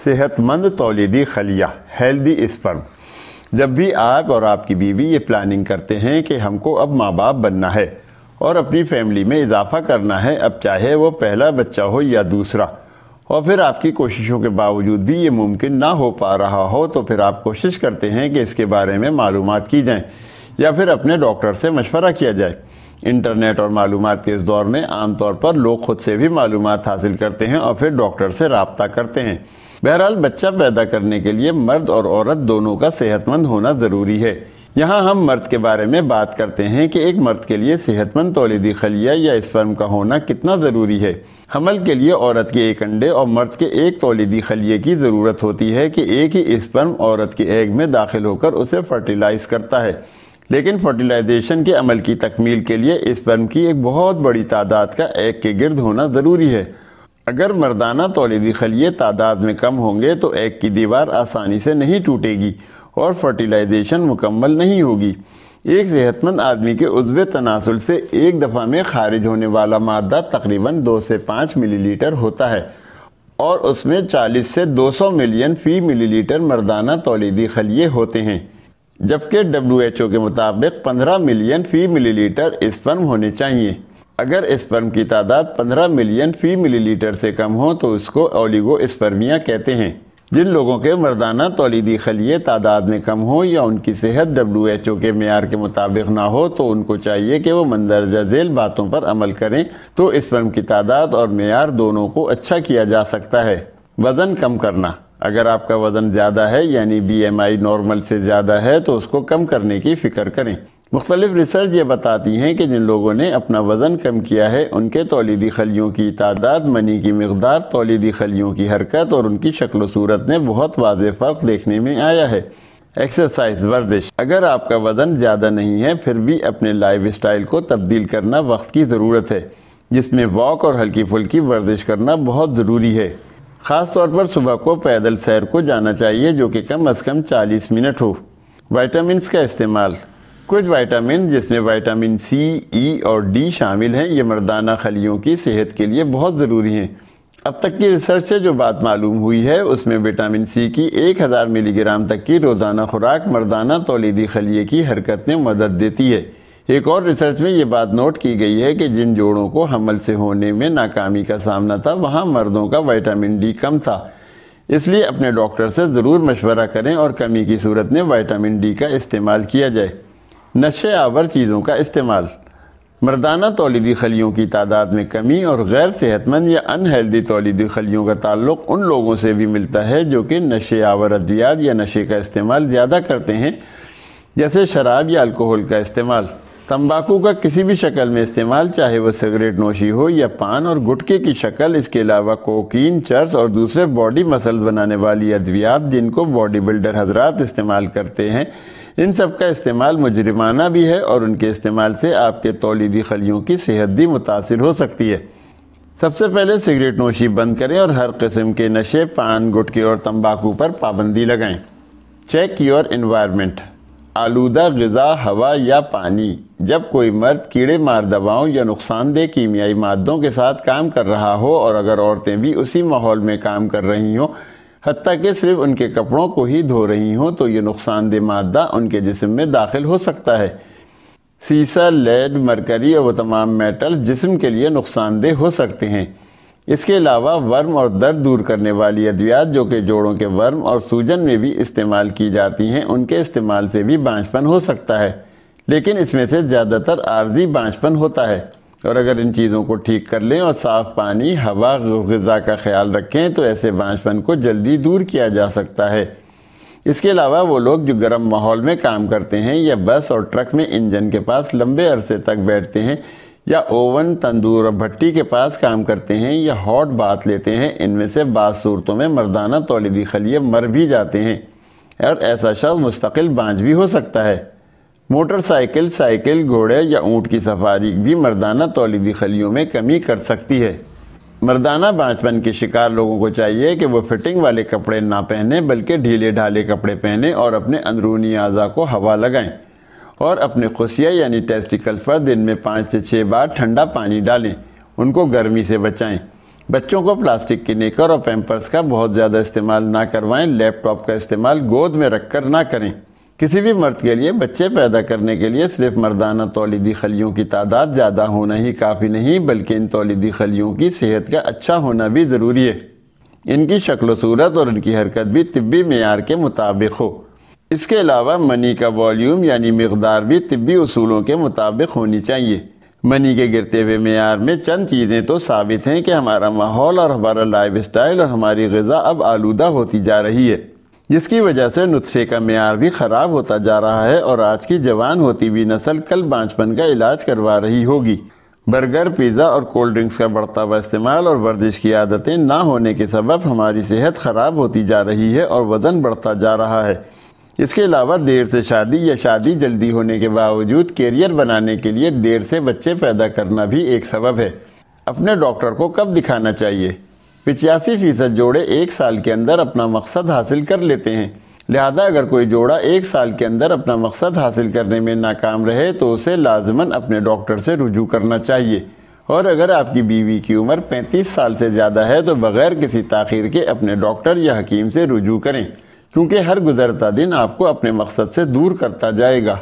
صحت مند تولیدی خلیہ، healthy sperm. جب بھی آپ اور آپ کی بیوی یہ پلاننگ کرتے ہیں کہ ہم کو اب ماں باپ بننا ہے اور اپنی فیملی میں اضافہ کرنا ہے، اب چاہے وہ پہلا بچہ ہو یا دوسرا، اور پھر آپ کی کوششوں کے باوجود بھی یہ ممکن نہ ہو پا رہا ہو، تو پھر آپ کوشش کرتے ہیں کہ اس کے بارے میں معلومات کی جائیں یا پھر اپنے ڈاکٹر سے مشورہ کیا جائے۔ انٹرنیٹ اور معلومات کے اس دور میں عام طور پر لوگ خود سے بھی معلومات حاصل کرتے ہیں اور پھر ڈاکٹر سے رابطہ کرتے ہیں۔ بہرحال بچہ پیدا کرنے کے لیے مرد اور عورت دونوں کا صحت مند ہونا ضروری ہے۔ یہاں ہم مرد کے بارے میں بات کرتے ہیں کہ ایک مرد کے لیے صحت مند تولیدی خلیہ یا اسپرم کا ہونا کتنا ضروری ہے۔ حمل کے لیے عورت کے ایک انڈے اور مرد کے ایک تولیدی خلیے کی ضرورت ہوتی ہے کہ ایک ہی اسپرم عورت کے ایگ میں داخل ہو کر اسے فرٹیلائز کرتا ہے، لیکن فرٹیلائزیشن کے عمل کی تکمیل کے لیے اسپرم کی ایک بہت بڑی تعداد کا ایگ کے گرد ہونا ضروری ہے۔ اگر مردانہ تولیدی خلیے تعداد میں کم ہوں گے تو ایگ کی دیوار آسانی سے نہیں ٹوٹے گی اور فرٹیلائزیشن مکمل نہیں ہوگی۔ ایک صحت مند آدمی کے عضو تناسل سے ایک دفعہ میں خارج ہونے والا مادہ تقریباً 2 سے 5 ملی لیٹر ہوتا ہے، اور اس میں 40 سے 200 ملین فی ملی لیٹر مردانہ تولیدی خلیے ہوتے ہیں، جبکہ WHO کے مطابق 15 ملین فی ملی لیٹر اسپرم ہونے چاہیے۔ اگر اسپرم کی تعداد 15 ملین فی ملی لیٹر سے کم ہو تو اس کو اولیگو اسپرمیا کہتے ہیں۔ جن لوگوں کے مردانہ تولیدی خلیے تعداد میں کم ہو یا ان کی صحت WHO کے معیار کے مطابق نہ ہو تو ان کو چاہیے کہ وہ مندرجہ ذیل باتوں پر عمل کریں، تو اسپرم کی تعداد اور معیار دونوں کو اچھا کیا جا سکتا ہے۔ وزن کم کرنا۔ اگر آپ کا وزن زیادہ ہے یعنی BMI نارمل سے زیادہ ہے تو اس کو کم کرنے کی فکر کریں۔ مختلف ریسرچ یہ بتاتی ہیں کہ جن لوگوں نے اپنا وزن کم کیا ہے ان کے تولیدی خلیوں کی تعداد، منی کی مقدار، تولیدی خلیوں کی حرکت اور ان کی شکل و صورت میں بہت واضح فرق دیکھنے میں آیا ہے۔ ایکسرسائز، ورزش۔ اگر آپ کا وزن زیادہ نہیں ہے پھر بھی اپنے لائف اسٹائل کو تبدیل کرنا وقت کی ضرورت ہے، جس میں واک اور ہلکی پھلکی ورزش کرنا بہت ضروری ہے۔ خاص طور پر صبح کو پیدل سیر کو جانا چاہیے جو کہ کم از کم 40 منٹ ہو۔ وائٹامنس کا استعمال۔ کچھ وائٹامن جس میں وائٹامن C، E اور D شامل ہیں یہ مردانہ خلیوں کی صحت کے لیے بہت ضروری ہیں۔ اب تک کی ریسرچ سے جو بات معلوم ہوئی ہے اس میں وٹامن C کی 1000 ملی گرام تک کی روزانہ خوراک مردانہ تولیدی خلیے کی حرکت میں مدد دیتی ہے۔ ایک اور ریسرچ میں یہ بات نوٹ کی گئی ہے کہ جن جوڑوں کو حمل سے ہونے میں ناکامی کا سامنا تھا وہاں مردوں کا وائٹامن D کم تھا، اس لیے اپنے ڈاکٹر سے ضرور مشورہ کریں اور کمی کی صورت میں وائٹامن D کا استعمال کیا جائے۔ نشے آور چیزوں کا استعمال۔ مردانہ تولیدی خلیوں کی تعداد میں کمی اور غیر صحت مند یا ان ہیلدی تولیدی خلیوں کا تعلق ان لوگوں سے بھی ملتا ہے جو کہ نشے آور ادویات یا نشے کا استعمال زیادہ کرتے ہیں، جیسے شراب یا الکوہل کا استعمال۔ تمباکو کا کسی بھی شکل میں استعمال، چاہے وہ سگریٹ نوشی ہو یا پان اور گٹکے کی شکل، اس کے علاوہ کوکین، چرس اور دوسرے باڈی مسلز بنانے والی ادویات جن کو باڈی بلڈر حضرات استعمال کرتے ہیں، ان سب کا استعمال مجرمانہ بھی ہے اور ان کے استعمال سے آپ کے تولیدی خلیوں کی صحت بھی متاثر ہو سکتی ہے۔ سب سے پہلے سگریٹ نوشی بند کریں اور ہر قسم کے نشے، پان، گٹکے اور تمباکو پر پابندی لگائیں۔ Check your environment. آلودہ غذا، ہوا یا پانی۔ جب کوئی مرد کیڑے مار دواؤں یا نقصان دہ کیمیائی مادوں کے ساتھ کام کر رہا ہو اور اگر عورتیں بھی اسی ماحول میں کام کر رہی ہوں، حتیٰ کہ صرف ان کے کپڑوں کو ہی دھو رہی ہوں، تو یہ نقصان دہ مادہ ان کے جسم میں داخل ہو سکتا ہے۔ سیسا، لیڈ، مرکری اور وہ تمام میٹل جسم کے لیے نقصان دہ ہو سکتے ہیں۔ اس کے علاوہ ورم اور درد دور کرنے والی ادویات جو کہ جوڑوں کے ورم اور سوجن میں بھی استعمال کی جاتی ہیں، ان کے استعمال سے بھی بانجھپن ہو سکتا ہے، لیکن اس میں سے زیادہ تر عارضی بانجھپن ہوتا ہے، اور اگر ان چیزوں کو ٹھیک کر لیں اور صاف پانی، ہوا، غذا کا خیال رکھیں تو ایسے بانجھپن کو جلدی دور کیا جا سکتا ہے۔ اس کے علاوہ وہ لوگ جو گرم ماحول میں کام کرتے ہیں یا بس اور ٹرک میں انجن کے پاس لمبے عرصے تک بیٹھتے ہیں یا اوون، تندور اور بھٹی کے پاس کام کرتے ہیں یا ہاٹ بات لیتے ہیں، ان میں سے بعض صورتوں میں مردانہ تولیدی خلیے مر بھی جاتے ہیں اور ایسا شخص مستقل بانجھ بھی ہو سکتا ہے۔ موٹر سائیکل، سائیکل، گھوڑے یا اونٹ کی سفاری بھی مردانہ تولیدی خلیوں میں کمی کر سکتی ہے۔ مردانہ بانجھپن کے شکار لوگوں کو چاہیے کہ وہ فٹنگ والے کپڑے نہ پہنیں بلکہ ڈھیلے ڈھالے کپڑے پہنیں اور اپنے اندرونی اعضاء کو ہوا لگائیں اور اپنے خصیہ یعنی ٹیسٹیکل پر دن میں 5 سے 6 بار ٹھنڈا پانی ڈالیں، ان کو گرمی سے بچائیں۔ بچوں کو پلاسٹک کی نیکر اور پیمپرز کا بہت زیادہ استعمال نہ کروائیں۔ لیپ ٹاپ کا استعمال گود میں رکھ کر نہ کریں۔ کسی بھی مرد کے لیے بچے پیدا کرنے کے لیے صرف مردانہ تولیدی خلیوں کی تعداد زیادہ ہونا ہی کافی نہیں، بلکہ ان تولیدی خلیوں کی صحت کا اچھا ہونا بھی ضروری ہے۔ ان کی شکل و صورت اور ان کی حرکت بھی طبی معیار کے مطابق ہو۔ اس کے علاوہ منی کا والیوم یعنی مقدار بھی طبی اصولوں کے مطابق ہونی چاہیے۔ منی کے گرتے ہوئے معیار میں چند چیزیں تو ثابت ہیں کہ ہمارا ماحول اور ہمارا لائف اسٹائل اور ہماری غذا اب آلودہ ہوتی جا رہی ہے، جس کی وجہ سے نطفے کا معیار بھی خراب ہوتا جا رہا ہے اور آج کی جوان ہوتی ہوئی نسل کل بانجپن کا علاج کروا رہی ہوگی۔ برگر، پیزا اور کولڈ ڈرنکس کا بڑھتا ہوا استعمال اور ورزش کی عادتیں نہ ہونے کے سبب ہماری صحت خراب ہوتی جا رہی ہے اور وزن بڑھتا جا رہا ہے۔ اس کے علاوہ دیر سے شادی یا شادی جلدی ہونے کے باوجود کیریئر بنانے کے لیے دیر سے بچے پیدا کرنا بھی ایک سبب ہے۔ اپنے ڈاکٹر کو کب دکھانا چاہیے؟ 85% جوڑے 1 سال کے اندر اپنا مقصد حاصل کر لیتے ہیں، لہذا اگر کوئی جوڑا 1 سال کے اندر اپنا مقصد حاصل کرنے میں ناکام رہے تو اسے لازماً اپنے ڈاکٹر سے رجوع کرنا چاہیے، اور اگر آپ کی بیوی کی عمر 35 سال سے زیادہ ہے تو بغیر کسی تاخیر کے اپنے ڈاکٹر یا حکیم سے رجوع کریں، کیونکہ ہر گزرتا دن آپ کو اپنے مقصد سے دور کرتا جائے گا۔